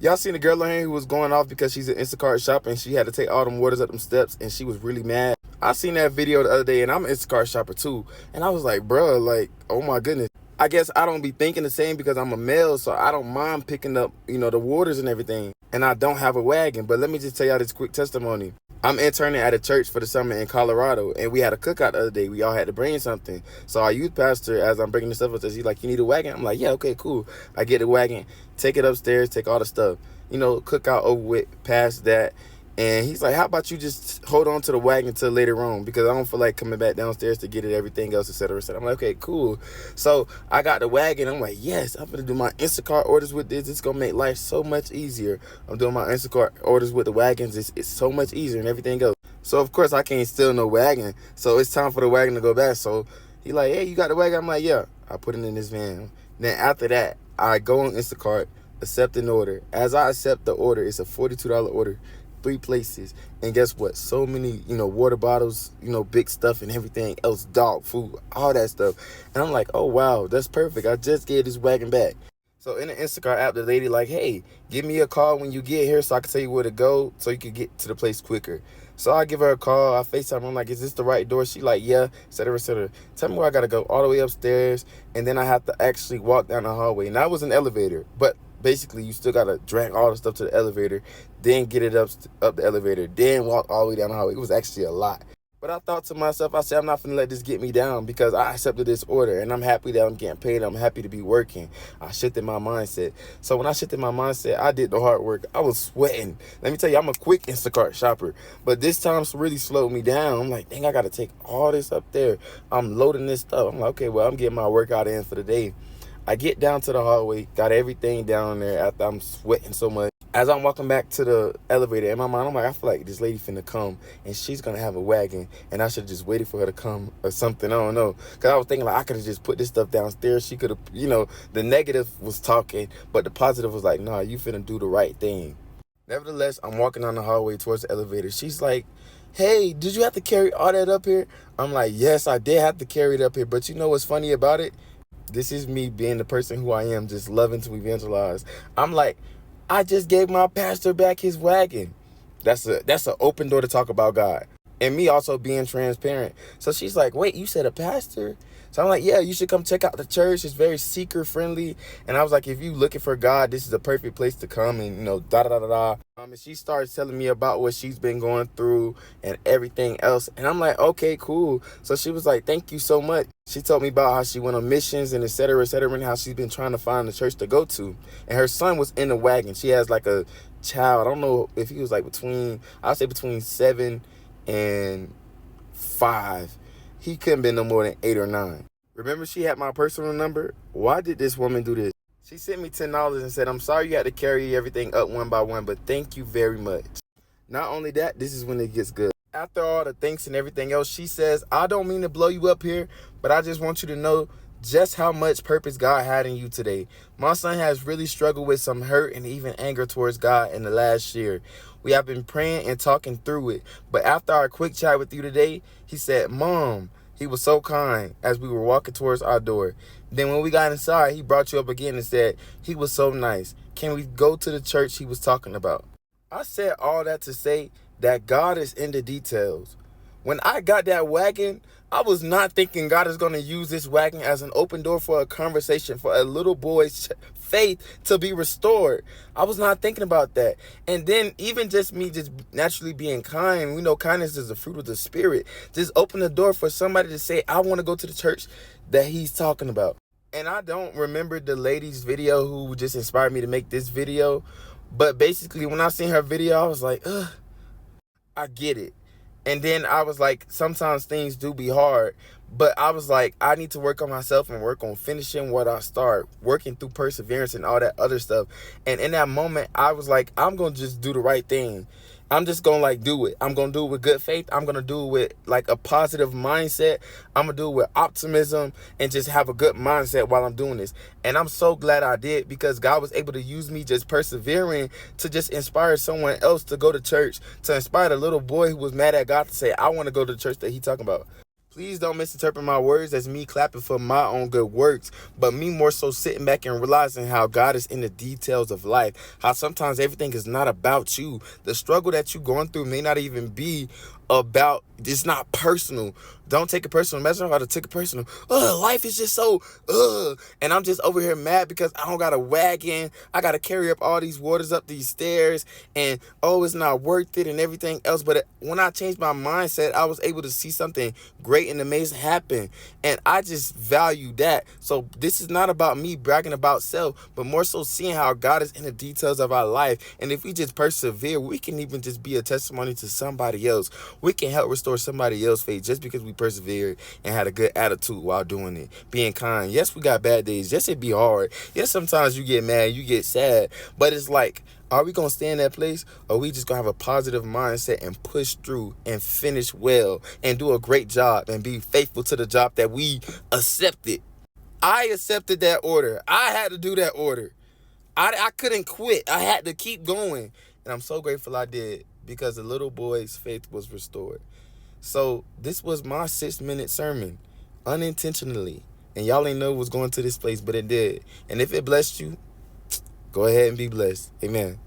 Y'all seen the girl on here who was going off because she's an Instacart shopper and she had to take all them waters up them steps and she was really mad? I seen that video the other day and I'm an Instacart shopper too. And I was like, bruh, like, oh my goodness. I guess I don't be thinking the same because I'm a male, so I don't mind picking up, the waters and everything. And I don't have a wagon. But let me just tell y'all this quick testimony. I'm interning at a church for the summer in Colorado, and we had a cookout the other day. We all had to bring something. So our youth pastor, as I'm bringing the stuff up, says, he's like, you need a wagon? I'm like, yeah, okay, cool. I get the wagon, take it upstairs, take all the stuff. Cookout over with, past that. And he's like, how about you just hold on to the wagon till later on? Because I don't feel like coming back downstairs to get it, everything else, et cetera, et cetera. I'm like, okay, cool. So I got the wagon. I'm like, yes, I'm going to do my Instacart orders with this. It's going to make life so much easier. I'm doing my Instacart orders with the wagons. It's so much easier and everything else. So, of course, I can't steal no wagon. So it's time for the wagon to go back. So he like, hey, you got the wagon? I'm like, yeah. I put it in this van. Then after that, I go on Instacart, accept an order. As I accept the order, it's a $42 order. 3 places, and guess what, so many water bottles, big stuff and everything else, dog food, all that stuff. And I'm like, oh wow, that's perfect. I just gave this wagon back. So in the Instacart app, the lady like, hey, give me a call when you get here so I can tell you where to go so you can get to the place quicker. So I give her a call. I FaceTime. I'm like, is this the right door? She like, yeah, et cetera, et cetera. Tell me where I got to go all the way upstairs. And then I have to actually walk down the hallway. And that was an elevator. But basically, you still got to drag all the stuff to the elevator, then get it up the elevator, then walk all the way down the hallway. It was actually a lot. But I thought to myself, I said, I'm not going to let this get me down because I accepted this order and I'm happy that I'm getting paid. I'm happy to be working. I shifted my mindset. So when I shifted my mindset, I did the hard work. I was sweating. Let me tell you, I'm a quick Instacart shopper. But this time really slowed me down. I'm like, dang, I got to take all this up there. I'm loading this stuff. I'm like, okay, well, I'm getting my workout in for the day. I get down to the hallway, got everything down there after I'm sweating so much. As I'm walking back to the elevator, in my mind, I'm like, I feel like this lady finna come and she's gonna have a wagon and I should just waited for her to come or something. I don't know. Cause I was thinking like I could have just put this stuff downstairs. She could have, the negative was talking, but the positive was like, nah, you finna do the right thing. Nevertheless, I'm walking down the hallway towards the elevator. She's like, hey, did you have to carry all that up here? I'm like, yes, I did have to carry it up here. But you know what's funny about it? This is me being the person who I am, just loving to evangelize. I'm like, I just gave my pastor back his wagon. That's an open door to talk about God. And me also being transparent. So she's like, wait, you said a pastor? So I'm like, yeah, you should come check out the church. It's very seeker friendly. And I was like, if you looking for God, this is a perfect place to come and, da-da-da-da-da. And she starts telling me about what she's been going through and everything else. And I'm like, okay, cool. So she was like, thank you so much. She told me about how she went on missions and et cetera, and how she's been trying to find a church to go to. And her son was in the wagon. She has like a child. I don't know if he was like I'd say between 7 and 5. He couldn't be no more than 8 or 9. Remember she had my personal number? Why did this woman do this? She sent me $10 and said, I'm sorry you had to carry everything up one by one, but thank you very much. Not only that, this is when it gets good. After all the thanks and everything else, she says, I don't mean to blow you up here, but I just want you to know just how much purpose God had in you today. My son has really struggled with some hurt and even anger towards God in the last year. We have been praying and talking through it. But after our quick chat with you today, he said, Mom, he was so kind as we were walking towards our door. Then when we got inside, he brought you up again and said, he was so nice. Can we go to the church he was talking about? I said all that to say that God is in the details. When I got that wagon, I was not thinking God is going to use this wagon as an open door for a conversation, for a little boy's faith to be restored. I was not thinking about that. And then even just me just naturally being kind, we know kindness is the fruit of the spirit. Just open the door for somebody to say, I want to go to the church that he's talking about. And I don't remember the lady's video who just inspired me to make this video. But basically, when I seen her video, I was like, ugh, I get it. And then I was like, sometimes things do be hard, but I was like, I need to work on myself and work on finishing what I start, working through perseverance and all that other stuff. And in that moment, I was like, I'm going to just do the right thing. I'm just going to like do it. I'm going to do it with good faith. I'm going to do it with like a positive mindset. I'm going to do it with optimism and just have a good mindset while I'm doing this. And I'm so glad I did because God was able to use me just persevering to just inspire someone else to go to church, to inspire the little boy who was mad at God to say, I want to go to the church that he's talking about. Please don't misinterpret my words as me clapping for my own good works, but me more so sitting back and realizing how God is in the details of life. How sometimes everything is not about you. The struggle that you're going through may not even be about, it's not personal. Don't take it personal. Imagine how to take it personal. Life is just so, and I'm just over here mad because I don't got a wagon. I got to carry up all these waters up these stairs, and it's not worth it and everything else. But when I changed my mindset, I was able to see something great and amazing happen, and I just value that. So this is not about me bragging about self, but more so seeing how God is in the details of our life. And if we just persevere, we can even just be a testimony to somebody else. We can help restore somebody else's faith just because we persevered and had a good attitude while doing it. Being kind. Yes, we got bad days. Yes, it be hard. Yes, sometimes you get mad, you get sad. But it's like, are we going to stay in that place, or are we just going to have a positive mindset and push through and finish well and do a great job and be faithful to the job that we accepted? I accepted that order. I had to do that order. I couldn't quit. I had to keep going. And I'm so grateful I did, because the little boy's faith was restored. So this was my 6-minute sermon, unintentionally. And y'all ain't know it was going to this place, but it did. And if it blessed you, go ahead and be blessed. Amen.